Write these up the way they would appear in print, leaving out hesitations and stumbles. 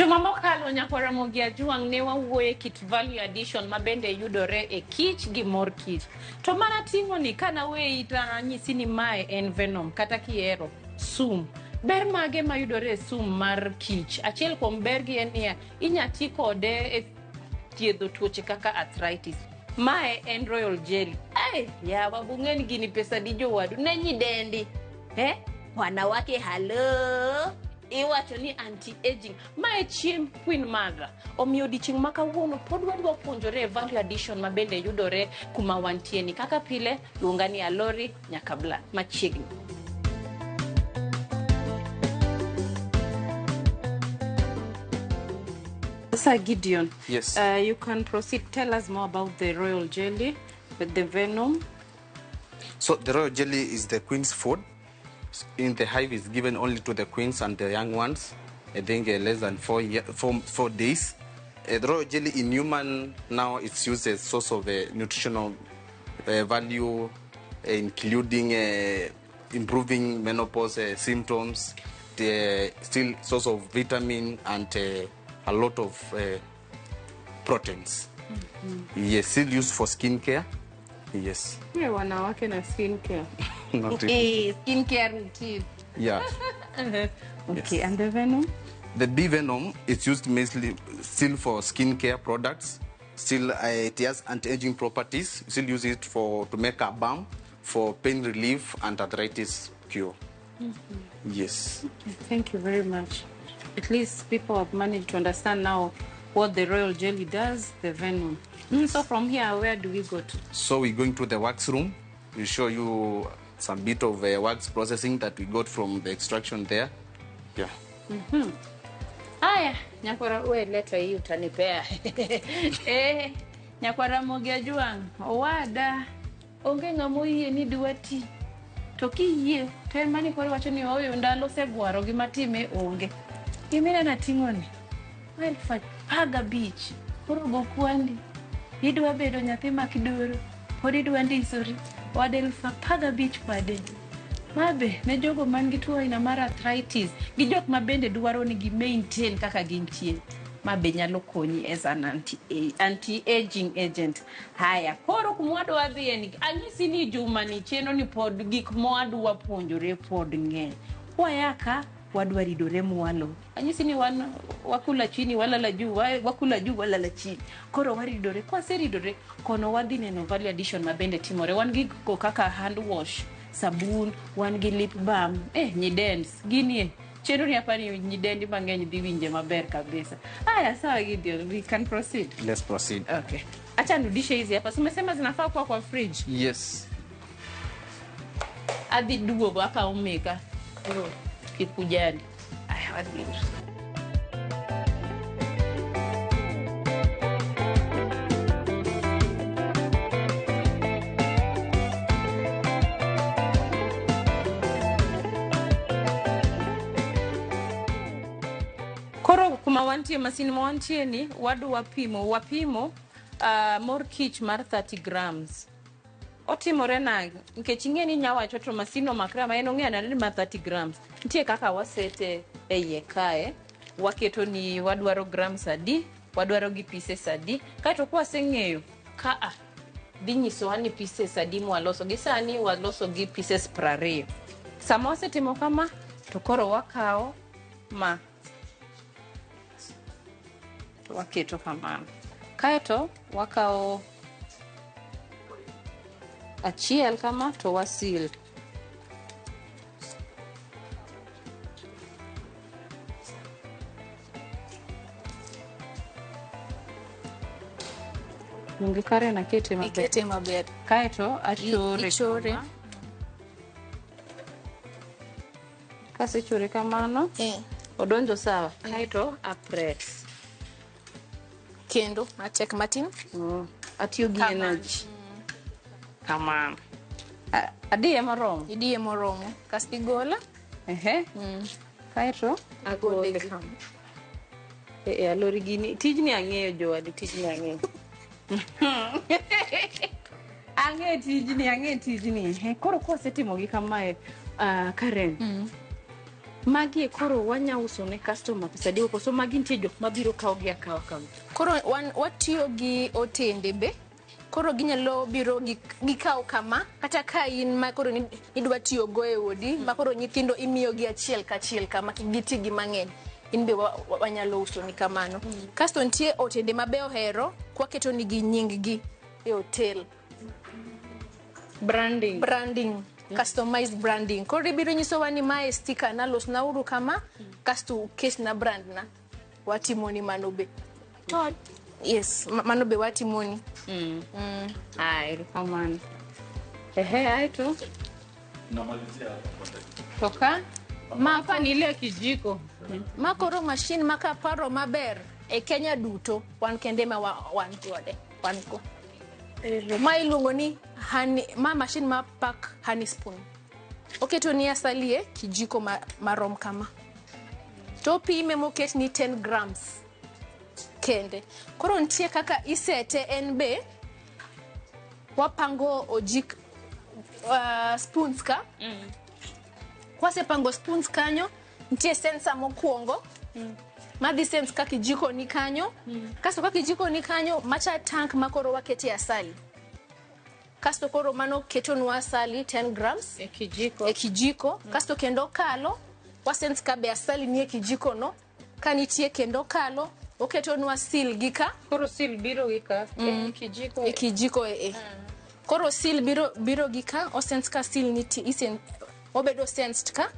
Juma mokalo nyakwara mogia juang ne wawuoye kit value addition mabende yudore e kich gi mor kich. To mana tingo ni kana we itana nyisi ni mae en venom kata kiero sum. Ber mage mayudore e sum mar kich. Achiel kuom bergi en niya inya ti kode e thiedho tuoche kaka arthritis. Mae en royal jelly. Ay, yawa bungeni gini pesa di jowadu ne nyidendi. Wanawake hello. Iwacho ni anti-aging. Mae chiemb Queen Mother. Omiyo diching makawuono pod wadwa puonjore value addition mabende yudore kuma wantie ni. Kaka pile luonga ni alori nyakabla machiegni. Sir Gideon, yes. You can proceed. Tell us more about the royal jelly with the venom. So the royal jelly is the queen's food. In the hive is given only to the queens and the young ones. I think less than 4 days. The royal jelly in human now it's used as source of nutritional value, including improving menopause symptoms, the still source of vitamin and a lot of proteins. Yes, still used for skincare. Yes. Wanawake na skincare. Not really. Skincare routine. Yeah. Okay, yes. And the venom? The bee venom is used mainly still for skincare products. Still, it has anti-aging properties. Still use it to make a balm for pain relief and arthritis cure. Yes. Okay, thank you very much. At least people have managed to understand now what the royal jelly does, the venom. So from here, where do we go to? So we're going to the wax room. We'll show you some bit of wax processing that we got from the extraction there. Yeah. Aya, nyakwara we leto hii utanipea. Nyakwara mogia juang, owada. Onge ngamo yie ni duati. To kiyie, to en mani koro wacho ni oyo ndalo segwaro gi matime onge. Imena na tingoni. Well, paga beach. Koro go kwandi. Idwa bedo nyathi makidoro. Pod idwa ndisori. Wadel paga beach pade. Mabe, ne jogo mangi tuo ina mar arthritis. Gi jok mabende dwaro ni gi maintain kaka gintie. Mabe nyalo konyi as an anti-aging agent. Haya, koro kumwadwa dhie ni anyisi ni Juma ni cheno ni pod gik mwadwa puonjore pod ng'eny. Wayaka wadwa ridore mwalo. Anyisi ni wakula chini walala juu, wakula juu walala chini. Koro waridore, kwa seridore kono wadhi neno value addition mabende timore. Wan gi kaka hand wash, sabun, wan gi lip balm, nyidens, ginie. Cheno ni hapa ni nyidendi mang'eny dhi winje maber kabisa. Aya, sawa Gideon, we can proceed. Let's proceed. Okay. Acha nirudishe hizi hapa. Umesema zinafaa kwa fridge? Yes. Adi duogo hapa umeka. Kikujani. Aya, wadhi. Koro kuma wantie masini mwantie ni wadu wapimo mor kich mar 30 grams. Otimore na nkech ing'eni nyawacho to masino makrama en ong'e na ni ma 30 grams. Ntie kaka wasete e iye kae, waketo ni wadwaro grams adi, wadwaro gi pieces adi, kaito kwa seng'eyo ka dhi nyiso ni pieces adi mwaloso gi sani waloso gi pieces 20. Sama wasetimo kama to koro wakao ma waketo kamano. Kaito wakao achiel kama to wasil. Mungi kare na kete maber. Ikete maber. Kaito achore. Kase chore kamano. Odonjo sawa. Kaito press. Kendo achek matin. Atiyo gi energy. Kamano. Adiye moromo. Idiye moromo. Kasti gola. Kaito agole kama. Alori gini. Tijni ang'eyo jowadi, tijni ang'eyo. Ang'e tijni. Koro kwa setimo gi kamae Karen. Magi koro wanya uso ne customer pesa dio koso magi nitie jok mabiro kawo gi akawa kawo. Koro watiyo gi otende be. Koro ginyalo biro gikaw kama kata ka in ma koro idwa tiyo go e odi ma koro nyithindo imiyo gi achiel ka achiel kama giti gi mang'eny in be wanyalo uso ni kamano. Kasto nitie otende mabe ohero kwaketo ni gi nying gi e hotel. Branding. Customized branding. Koro ibiro nyisowa ni mae sticker na los na uru kama kasto uket na brand na watimoni mano be. To Yes, mano be watimoni. Ai, kamano. Ai to. Toka ma pa ni ile kijiko. Ma koro machine maka paro maber e Kenya duto wan kende ma wan kode. Wan ko. Ma iluongo ni honey, ma machine ma pack honey spoon. Oketo ni asali e kijiko marom kama. To pime moket ni 10 grams. Kende. Koro ntie kaka isete NB wapango ojik spoons ka. Kwase pango spoons kanyo ntie sensor mokuongo. Madhi sense ka kijiko ni kanyo. Kasto ka kijiko ni kanyo macha tank makoro waketi asali. Kasto koro mano keto nwa asali 10 grams E kijiko. Kasto kendo kalo wasense ka be asali ni e kijiko no. Kanitie kendo kalo oketo nwa seal gika. Koro seal biro gika kijiko. E kijiko Koro seal biro gika o sense ka seal niti isen obedo sensed ka.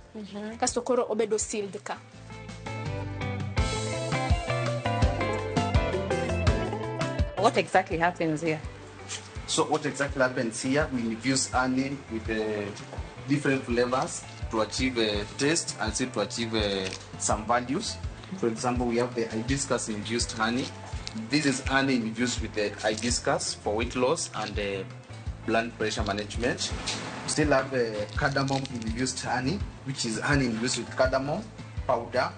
Kasto koro obedo sealed ka. What exactly happens here? So what exactly happens here? We infuse honey with different flavors to achieve taste and still to achieve some values. For example, we have the hibiscus infused honey. This is honey infused with the hibiscus for weight loss and blood pressure management. We still have cardamom infused honey, which is honey infused with cardamom powder.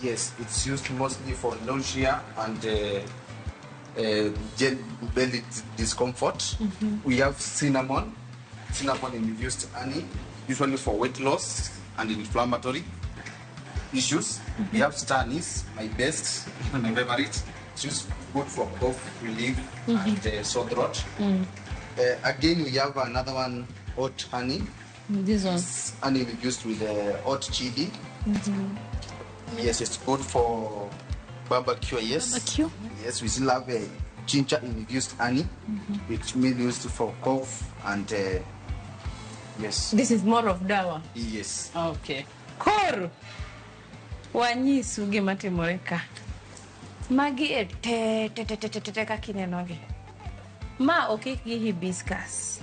Yes, it's used mostly for nausea and belly discomfort. We have cinnamon infused honey, usually for weight loss and inflammatory issues. We have star anise, my best, my favorite. It's used good for cough relief and sore throat. Again, we have another one, hot honey. This one. Honey infused with hot chili. Yes, it's good for barbecue. Yes. Barbecue? Yes, we still have ginger infused honey, which means used for cough and yes. This is more of dawa. Yes. Okay. Koro wanyisu gima timore ka. Magi te ka kinenogi. Ma okik gi hibiscus.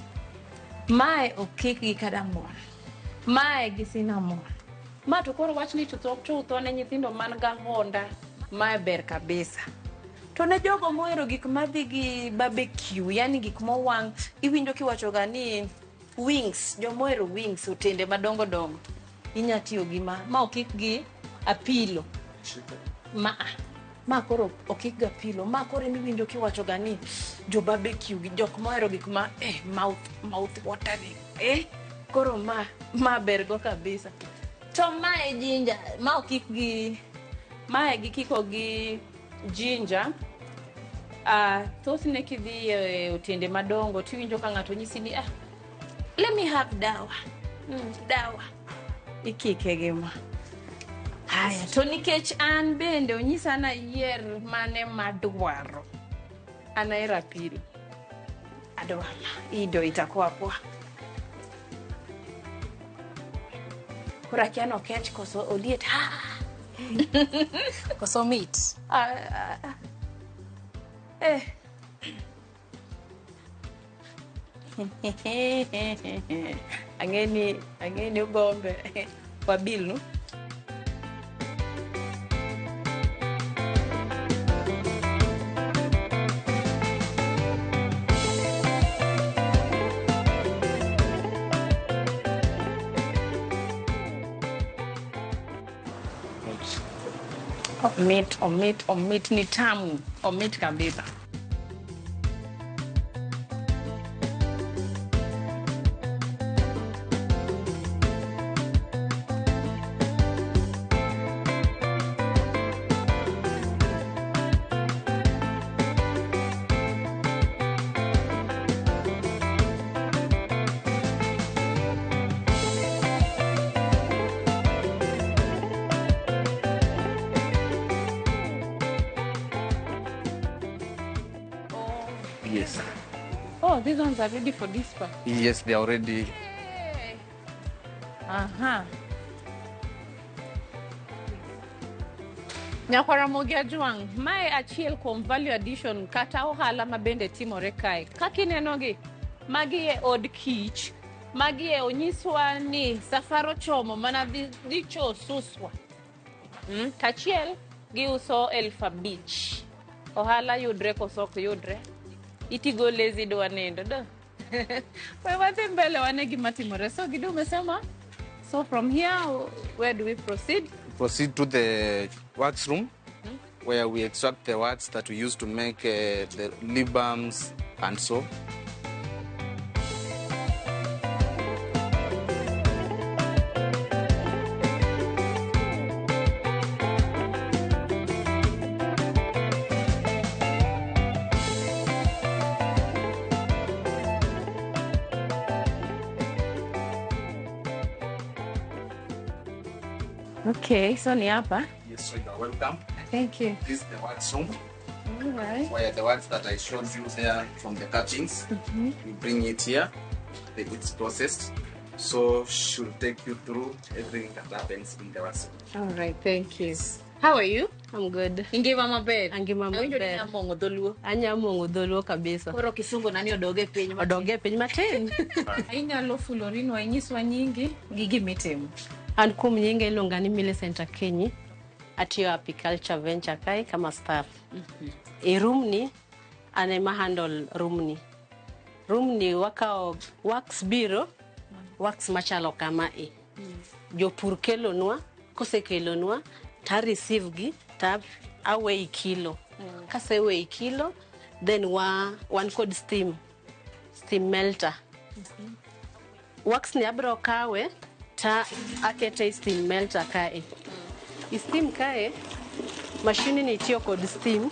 Mae okik gi cardamom. Mae gi cinnamon. Ma to koro wach ni chutho ne nyithindo man ga honda. Mae ber kabisa. To ne jogo mohero gik madhi gi barbecue, yani gik mowang, iwinjo kiwacho ga ni wings, jomohero wings otende madongo dongo. Inya tiyo gi ma okik gi apilo. Ma koro okik ga apilo. Ma koro miwinjo kiwacho ga ni jo barbecue gi jok mohero gik ma mouth watering. Koro ma ber go kabisa. To mae ginger, ma okik gi mae gikiko gi ginger. Thothne kidhi otende madongo tiwinjo ka ng'ato nyisi ni let me have dawa. Dawa ikike gi ma. Haya, to nikech an bende onyisa na yier mane madwaro. Anaera apilo. Adwala. Ido itakuwa poa. Kura kiano kech koso oliet. Koso meat. Angeni ugombe kwa bilu. Omit ni tamu. Omit kabisa. Oh, these ones are ready for this part. Yes, they are already. Hey. Aha. Nyakwara mogia juang, mae achiel kuom value addition kata ohala mabende timore kae. Kakinenogi, magi e od kich, magi e onyiswa ni safaro chomo mana dhi cho suswa. Kachiel giuso 5,000. Ohala yudre koso ok yudre. Itigo lazy dwa nendo do. We wadhi mbele wane gima timore. So gidu umesema. So from here, where do we proceed? Proceed to the wax room, where we extract the wax that we use to make the lip balms and so. Okay, so ni hapa. Yes, so you are welcome. Thank you. This is the wax room, All right. where the wax that I showed you there from the cuttings, we bring it here, it's processed. So she'll take you through everything that happens in the wax room. All right, thank you. How are you? I'm good. Ingima maber. Angima maber. Awinjo ni amongo dholuo. Anya mongo dholuo kabisa. Koro kisungu nani odoge piny. Odoge piny matin. Inyalo fulorino inyiswa nyingi gi gimitimo. An kum nyinga iluonga ni Millicent Akinyi. Atiyo apiculture venture kae kama staff. E room ni ane ma handle room ni. Room ni wakao wax biro, wax machalo kama e. Jopur kelonwa, kose kelonwa, ta receive gi, ta away kilo. Kase weigh kilo, then one code steam melter. Wax ni abro kawe, ta akete steam melter kae. Steam kae, machine ni tiyo kod steam,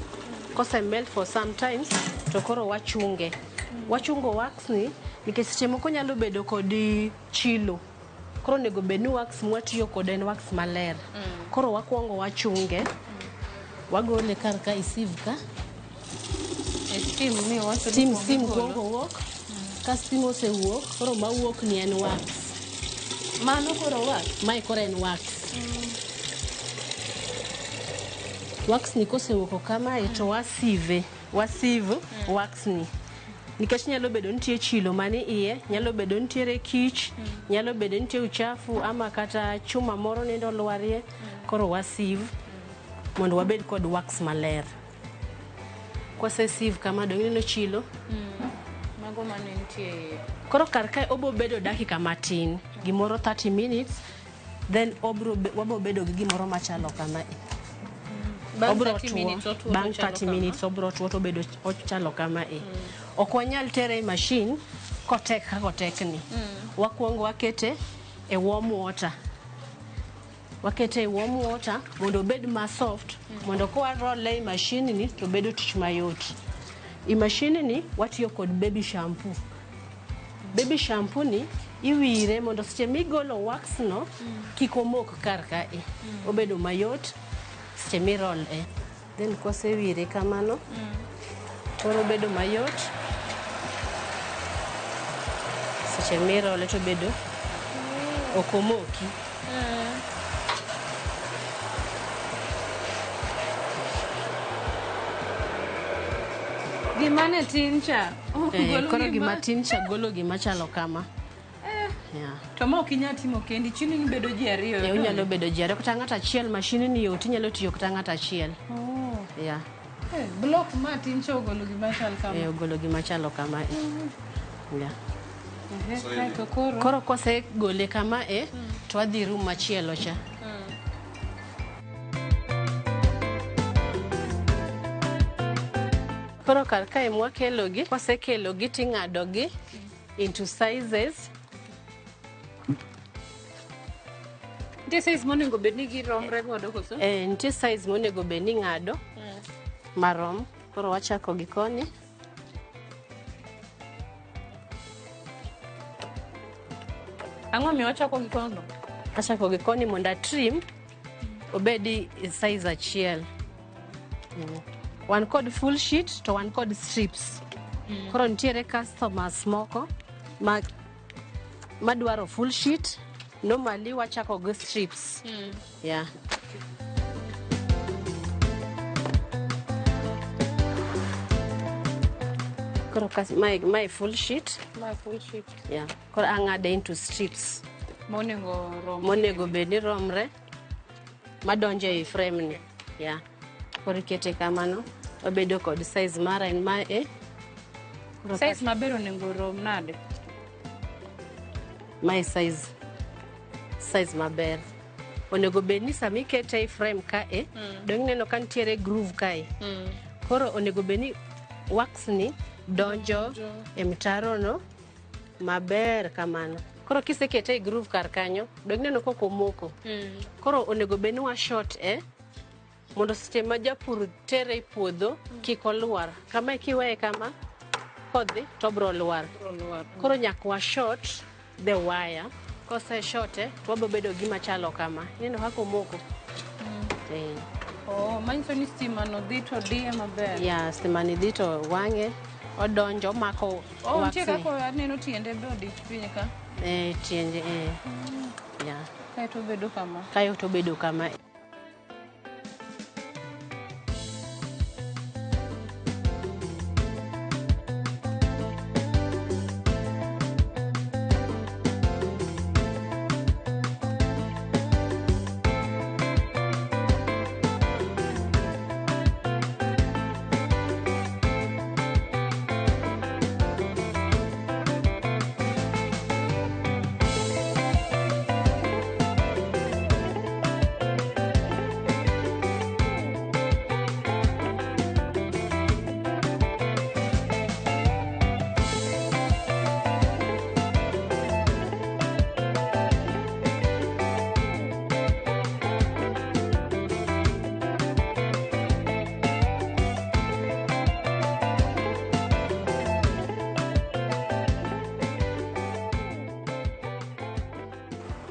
kose melt for sometimes, to koro wachunge. Wachungo wax ni, nikech seche moko nyalo bedo kod chilo. Koro nego bedni wax mwatiyo kod en wax maler. Koro wakuongo wachunge. Wagole kar ka isive ka. Steam ni wacho Steam gongo wuok. Ka steam ose wuok, koro ma wuok ni en wax. Mano koro wax. Mae koro en wax. Wax ni kose wuoko kama to wasive wax ni. Nikech nyalo bedo nitie chilo mani iye, nyalo bedo nitiere kich, nyalo bedo nitie uchafu ama kata chuma moro nindo lwarie, koro wasive mondo wabed kod wax maler. Kwase sieve kama dongi no chilo. Mago mane nitie. Koro kar kae obo bedo dakika matin, gimoro 30 minutes, then wabo bedo gi gimoro machalo kama. Bang 30 minutes bang 30 minutes obro tuo to bedo ochalo kama e. Ok wanyal tere e machine kotek ni. Wakuongo wakete e warm water. Wakete e warm water mondo obed ma soft, mondo ko roll e machine ni to bedo tich mayot. I machine ni watiyo kod baby shampoo. Baby shampoo ni iwire mondo seche migolo wax no kikomok kar ka e. Obedo mayot. Chemirol then kose wire kamano toro bedo mayot chemirol to bedo okomoki Gimane tincha. Koro gima tincha golo gima chalo kama. Yeah. To ma ok inya timo kendi chini ni bedo ji ariyo. Unyalo bedo ji ariyo kata ng'ata achiel machine ni yot inyalo tiyo kata ng'ata achiel. Oh. Yeah. Block Martin chogolo gima chalo kama. Ogolo gima chalo kama. Yeah. So koro kose gole kama to adhi room machielo cha. Koro kar kae mwakelogi, kose kelogi ting'ado gi into sizes. Nitie size monego bedni giromre godo koso? Nitie size monego bedni ng'ado marom. Koro wachako gi koni. Ang'o mi wachako gi koni? Wachako gi koni mondo trim obedi size achiel. One code full sheet to one code strips. Koro nitiere customers moko madwaro full sheet. Normally wachako go strips. Yeah. Koro my full sheet. My full sheet. Yeah. Koro ang'ade into strips. Monego bedi romre. Madonje e frame ni. Yeah. Koro ikete kamano. Wabedo kod size mara en mae. Size maber onego rom nade? My size maber. Onego bedni sama ikete e frame kae, dong neno ka nitiere groove kae. Koro onego bedni wax ni donjo e mtaro no maber kamano. Koro kisekete e groove kar kanyo, dong neno koko moko. Koro onego bedni wa short mondo seche ma japur tere e puodho kik oluar. Kama kiweye kama kodhi to bro luar. Koro nyakwa short the wire. Kose short to wabo bedo gima chalo kama. Neno hako moko. Manyiso ni stima no dhi to diye maber. Yeah, stima ni dhi to wang'e. Odonjo mako wax ni. Nitie kako aneno tiende be odich piny ka. Tiende yeah. Kae to bedo kama. Kae to bedo kama.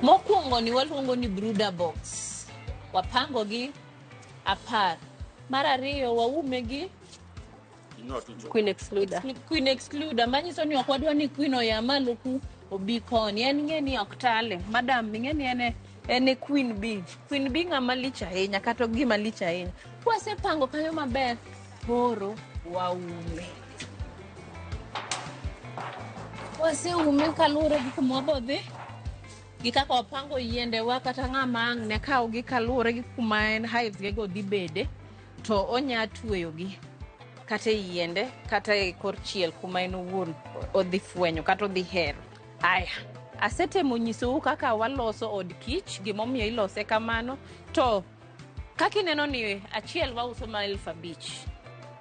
Mokwongo ni waluongo ni brooder box. Wapango gi apart. Mar ariyo waume gi queen excluder. Manyiso ni ok wadwa ni queen oya malo ku obi koni. En ng'e ni ok tale. Madam ng'e ni ene queen bee. Queen bee ng'ama lich ahinya kata gima lich ahinya. Kwasepango kanyo maber, koro waume. Waseume kaluwore gi kuma wabodhi. Gi kaka wapango yiende wa kata ng'ama ang' ne kawo gi kaluwore gi kuma en hives ge go dhi bede, to onya tweyo gi kata yiende kata e kor chiel kuma en owuon odhi fwenyo kata odhi hero. Aya, asetemo nyisou kaka waloso od kich, gimomiyo ilose kamano, to kaka ineno ni achiel wauso ma 5,000.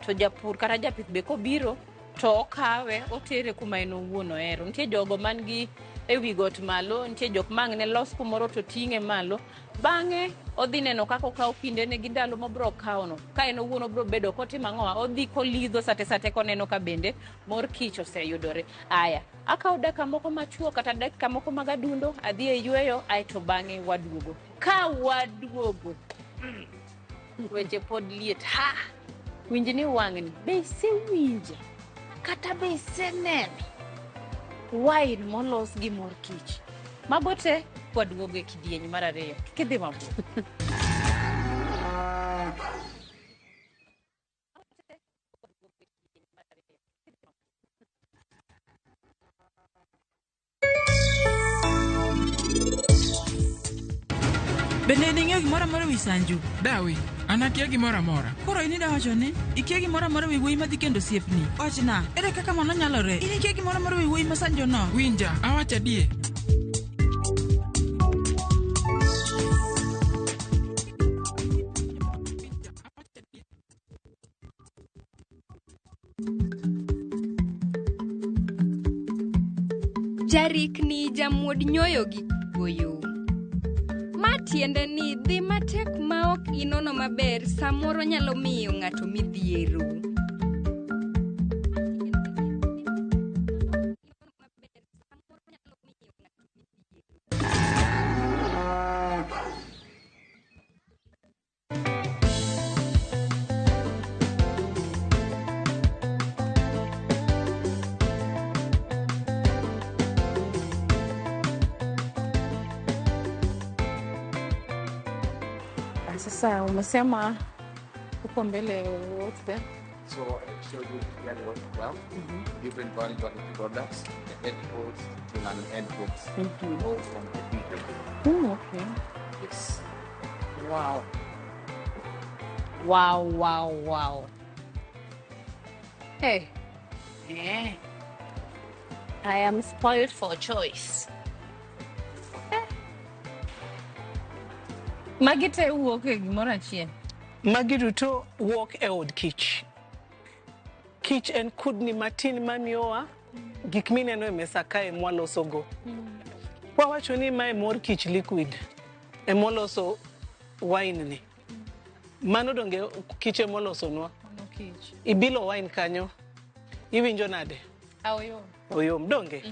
To japur kata japith be kobiro to okawe otere kuma en owuon ohero. Nitie jogo man gi ewi got malo, nitie jok mang' ne los kumoro to ting'e malo. Bang'e odhi neno kaka okawo kinde ne gi ndalo mobro kawo no. Ka en owuon obro bedo kotimo ang'owa, odhi kolidho sate koneno ka bende mor kich oseyudore. Aya, akawo dakika moko machuok kata dakika moko mag adundo, adhi e yweyo, aeto bang'e waduogo. Ka waduogo, weche pod liet. Winj ni wang'ni, be isewinje kata be iseneno wine molos gi mor kich? Mago te waduogo e kidieny mar ariyo. Kidhi mabor. Bende ning'eyo gimoro amora wi Sanju? Dawi, an akia gimoro amora. Koro in idawacho ni ikia gimoro amora wi wuoyi madhi kendo osiepni. Wachna, ere kaka mano nyalore? In ikia gimoro amora wi wuoyi ma Sanju no? Winja, awacho adie. Jarikni jamuod nyoyo gi goyo. Ma tiende ni dhi matek ma ok inono maber samoro nyalo miyo ng'ato midhiero. Sasa umesema uko mbele, what's there? So I showed you the yellow well, different quality products, the head bolts and end bolts, all from the people. Okay. Yes. Wow. Wow, wow, wow. Hey. Yeah. I am spoiled for choice. Magite wuok e gimoro achiel. Magi duto wuok e od kich. Kich en kudni matin mamiyowa gik mineno e mesa kae mwalosogo. Wawacho ni mae mor kich liquid emoloso wine ni. Mano donge kich emolosonwa. Kich. Ibilo wine kanyo. Iwinjo nade? Oyom. Oyom donge.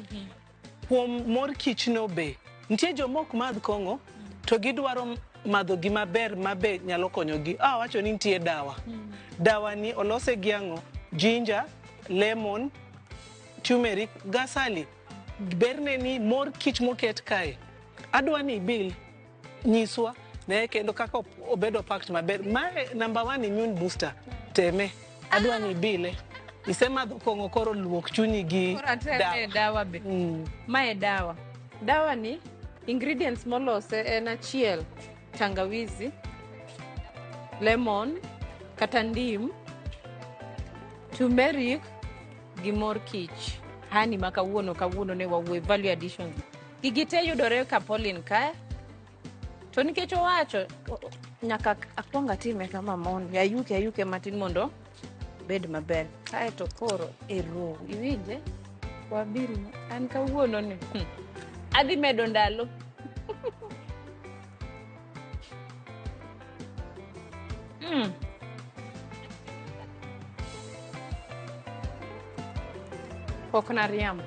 Kuom mor kich no be. Nitie jomok madh kong'o to gidwaro madho gima ber mabe nyalo konyogi. Wacho ni nitie dawa. Dawa ni olose gi ang'o? Ginger, lemon, turmeric, gasali. Berne ni mor kich moket kae. Adwa ni bil nyiswa ne kendo kaka obedo packed maber. Mae number 1 immune booster. Teme. Adwa ni bile. Isemadho kong'o koro luok chunyi gi dawa. Dawa be. Mae dawa. Dawa ni ingredients molose en achiel tangawizi, lemon, kata ndim, turmeric gi mor kich. Hani ma kawuono ne wawuoyo value additions. Gigi te yudore Kapolin kae. To nikech owacho nyaka akwonga time kama mon. Ayuke matin mondo bed maber. Kae to koro ero. Iwinje? Wabiri an kawuono ni. Adhi medo ndalo. Pok na riam.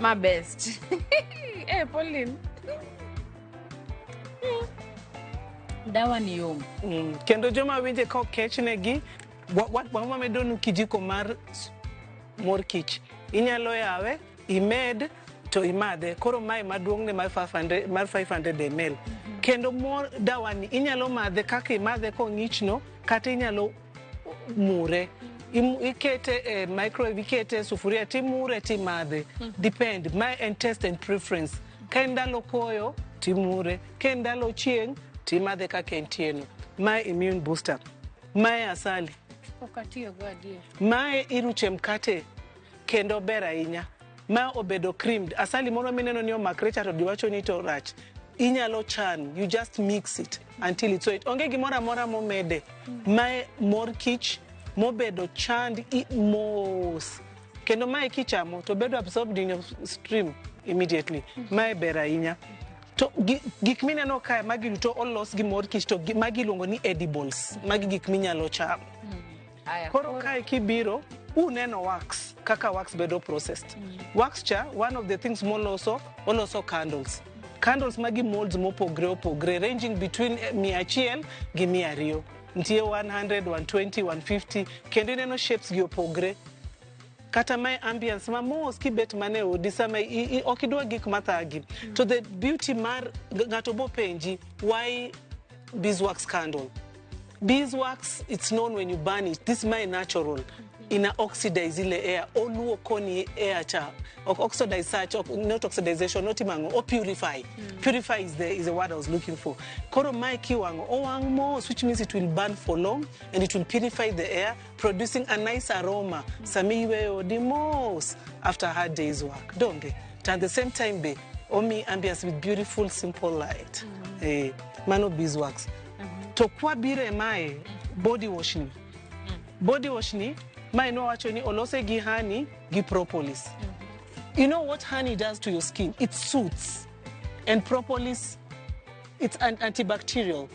My best. Pauline. Dawa ni yom. Kendo joma winje ka okechnegi wamedonu kijiko mar mor kich. Inyalo yawe, imed to imadhe. Koro mae maduong'ne mar 500 ml. Kendo mor dawa ni inyalo madhe kaka imadhe kong'ichno kata inyalo mure. Ikete microwave, ikete sufuria timure timadhe. Depend. Mae en taste and preference. Ka ndalo koyo timure. Ka ndalo chieng' timadhe kaka entieno. Mae immune booster. Mae asali. Okatiyo go adier. Mae iruche mkate kendo ber ahinya. Ma obedo creamed. Asali moro mineno ni omakre to diwacho ni to rach. Inyalo chan. You just mix it until it's sweet. Onge gimoro amora momede. Mae mor kich mobedo chand mos. Kendo mae kichamo to bedo absorbed in your stream immediately. Mae ber ahinya. To gik mineno kae magi duto olos gi mor kich to magi luongo ni edibles. Magi gik minyalo cham. Koro kae kibiro uneno wax, kaka wax bedo processed. Wax cha, one of the things moloso candles. Candles magi molds mopogre ranging between 100 gi 200. Ntie 100, 120, 150. Kendo ineno shapes gi opogre. Kata mae ambience mamos kibet mane odi sama okidwa gik mathagi. To the beauty mar ngato bo penji, why beeswax candle? Beeswax, it's known when you burn it. This is my natural. Ina oxidize ile air. Oluoko ni air cha. Oxidize such, not oxidization, not imango. Or purify. Purify is the word I was looking for. Koro mai kiwango. Owang mos, which means it will burn for long and it will purify the air, producing a nice aroma. Samiwe odimos after a hard day's work. Don't they? At the same time, be omi ambience with beautiful, simple light. Mano beeswax. To kwa bire mae body wash ni. Body wash ni, mae no wacho ni olose gi honey gi propolis. You know what honey does to your skin? It soothes. And propolis, it's antibacterial.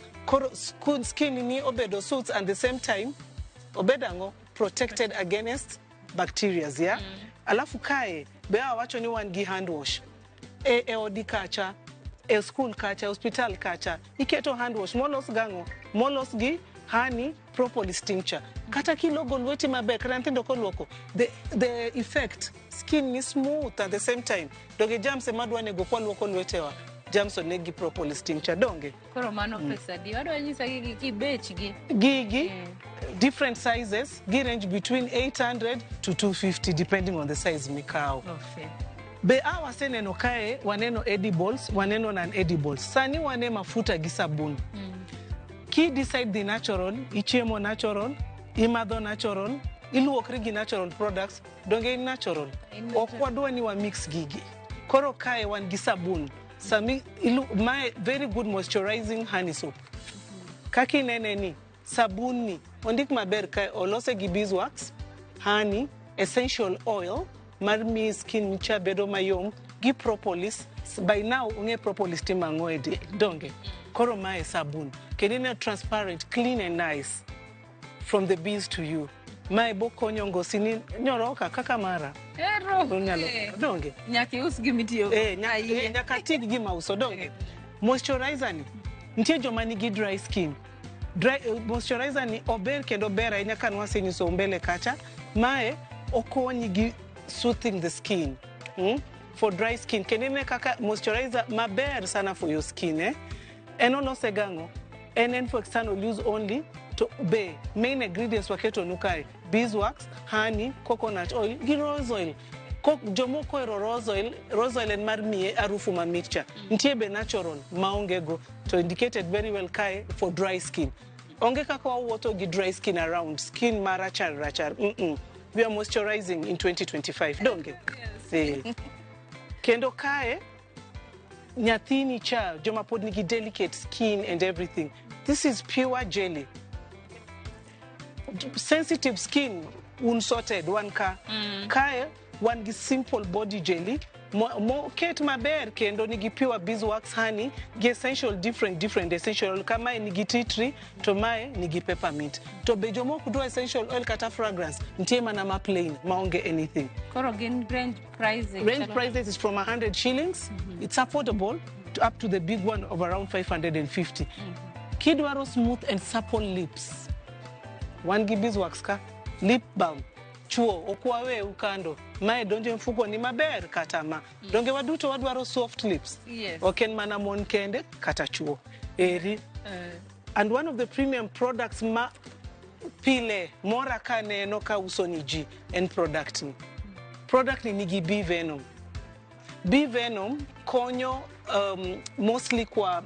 Skin ni obedo soothes and at the same time, obedango protected against bacteria, yeah? Alafu kae, bea wacho ni wan gi hand wash. Odi kacha, school kacha, hospital kacha, iketo hand wash, molos gango, molos gi honey, propolis tincture. Kata kilogo lweti mabe, karantindo kolwoko. The effect, skin is smooth at the same time. Doge jam se madwane go kwa lwoko lwetewa. germs onegi propolis tincture donge. Koro mano pesa di. Wadwa nyisa gi bechgi. Gigi, different sizes, range between 800 to 250 depending on the size mikao. Okay. Be awa seneno kae waneno edibles, waneno non-edibles. Sani wane mafuta gi sabun. Ki decide the natural, ichiemo natural, imadho natural, iluokri gi natural products, donge in natural. Okwadwa ni wa mix gigi. Koro kae wan gi sabun. Sami my very good moisturizing honey soap. Kaki nene ni sabun ni ondik maber kae olose gi beeswax, honey, essential oil, marmi skin cha bedo mayom gi propolis. By now unge propolis timango edi donge. Koro mae sabun. Kenina transparent, clean and nice from the bees to you. Mae boko nyongo sini nyoroka kaka mara. Ero. Donge. Nyaki us gimitiyo. Nyaka tig gi mauso donge. Moisturizer ni. Ntie joma nigi dry skin. Moisturizer ni ober kendo bera inyaka nwase nyiso mbele kacha. Mae okonyi gi soothing the skin. For dry skin. Kenene kaka moisturizer maber sana for your skin Eno no segango. And for external use only to be main ingredients waketo nukai beeswax, honey, coconut oil, gi rose oil. Jomoko ero rose oil en mar miye arufu mamitcha. Ntie be natural maonge go to indicated very well kai for dry skin. Onge kaka wato gi dry skin around skin marachar rachar. We are moisturizing in 2025 donge. Yes. Kendo kai nyathini cha joma pod nigi delicate skin and everything. This is pure jelly. Sensitive skin unsorted one ka. Kae one gi simple body jelly. Mo ket maber kendo nigi pure beeswax honey gi essential different essential kama nigi tea tree to mae nigi peppermint. To be jomo kudwa essential oil kata fragrance ntie mana ma plain maonge anything. Koro gin range pricing. Range prices is from 100 shillings. It's affordable to up to the big one of around 550. Kidwaro smooth and supple lips. One gi beeswax ka lip balm. Chuo okwawe ukando. Mae donje mfuko ni maber katama. Donge waduto wadwaro soft lips. Yes. Oken mana mon kende kata chuo. Eri. And one of the premium products ma pile mora kane no ka uso ni ji en product ni. Product ni nigi bee venom. Bee venom konyo mostly kwa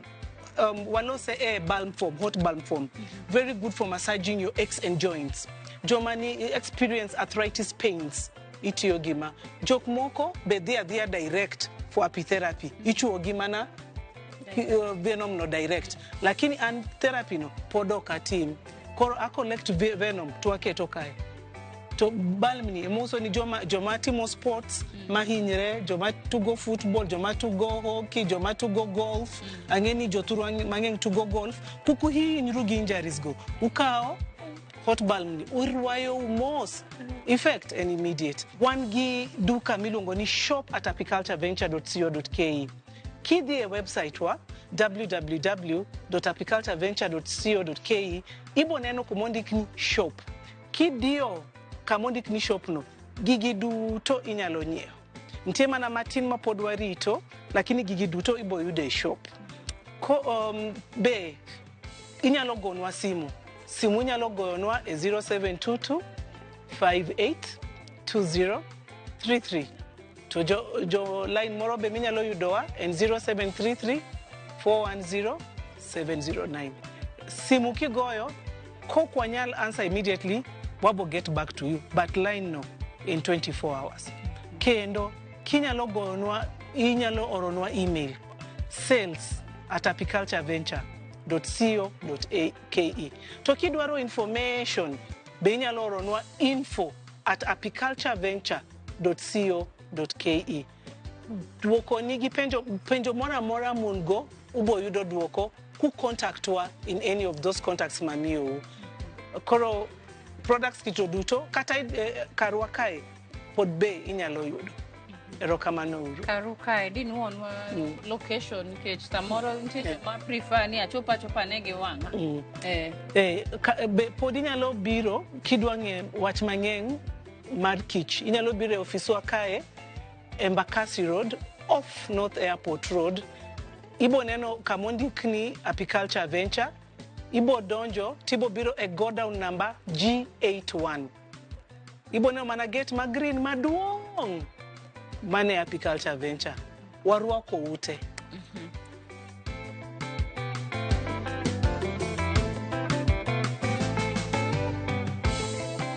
walose balm form, hot balm form. Very good for massaging your aches and joints. Jomani experience arthritis pains. Itiyo gima. Jok moko be they are direct for apitherapy. Ichuo gima na venom no direct. Lakini an therapy no podo katim. Koro a collect venom to aketo kae. To balm ni emoso ni joma timo sports mahinyre, joma to go football, joma to go hockey, joma to go golf, angeni joturu mangeng to go golf. Puku hii nyurugi injuries go. Ukao hot balm ni urwayo umos effect and immediate. Wangi duka milongo ni shop at apicultureventure.co.ke. Kidhi website wa www.apicultureventure.co.ke. Ibo neno kumondik ni shop. Kidio kamondik ni shop no gigi duto inyalo nyiewo. Ntie mana matin ma pod warito lakini gigi duto ibo yude shop. Be inyalo gonwa simu. Simu inyalo gonwa 0722 582033. To jo line moro be minyalo yudowa en 0733 410 709. Simu kigoyo kokwanyal answer immediately wabo get back to you, but line no in 24 hours. Kendo kinyalo gonwa inyalo oronwa email sales@apicultureventure.co.ke. To kidwaro information be inyalo oronwa info@apicultureventure.co.ke. Duoko nigi penjo mora mungo ubo yudo duoko ku contact wa in any of those contacts mamiyo. Koro products kitoduto kata karwa kae pod be inyalo yudo. Erokamano uru. Karukae din wonwa location kech samoro ntie ma prefer ni achopa nege wanga. Be pod inyalo biro kidwange wach mangeng mar kich. Inyalo biro e ofiswa kae Embakasi Road off North Airport Road ibo neno kamondik ni apiculture venture, ibo donjo tibo biro e go down number G81. Ibo neno mana gate ma green maduong' mane apiculture venture. Waruako ute.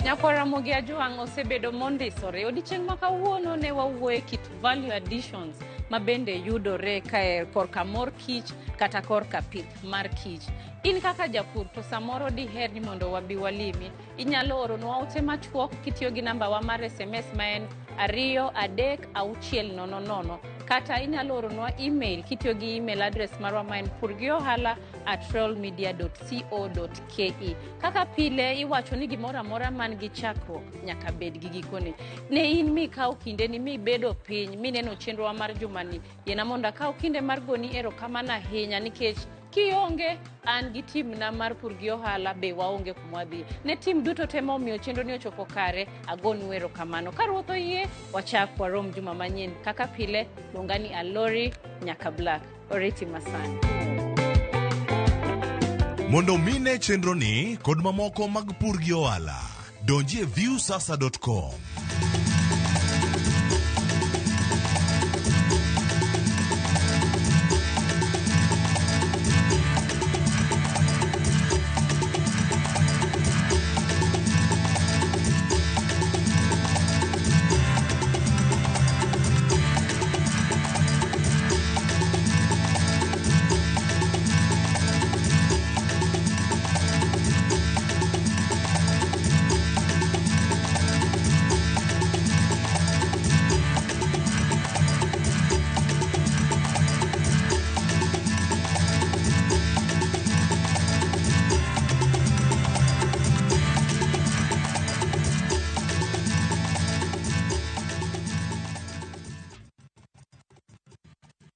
Nyakora Mogi Ajuang osebedo mondisore. Odiochieng' ma kawuono ne wawuoye kit value additions mabende yudore kae korka mor kich kata korka pith mar kich. In kaka japur to samoro diher ni mondo wabi walimi, inyalo oronwa ote machuok kitiyo gi namba wa mar SMS ma en 23600 kata inyalo oronwa email kitiyo gi email address marwa ma en purgiohala@royalmedia.co.ke. Kaka pile iwacho ni gimoro amora man gi chakruok nyaka bed gi gikone. Ne in mikao kinde ni mibedo piny mineno chenrowa mar jumani, yena mondo akaw kinde mar goni erokamano ahinya nikech kionge an gi tim na mar Pur Gi Ohala be waonge kumwadhi. Ne tim duto temo miyo chenro ni ochopo kare, agonu erokamano. Ka ruoth oyie wachak warom juma manyien. Kaka pile luongani Alori nyaka Black. Oreti masani. Mondo mine chenro ni kod mamoko mag Pur Gi Ohala, donji e viewsasa.com.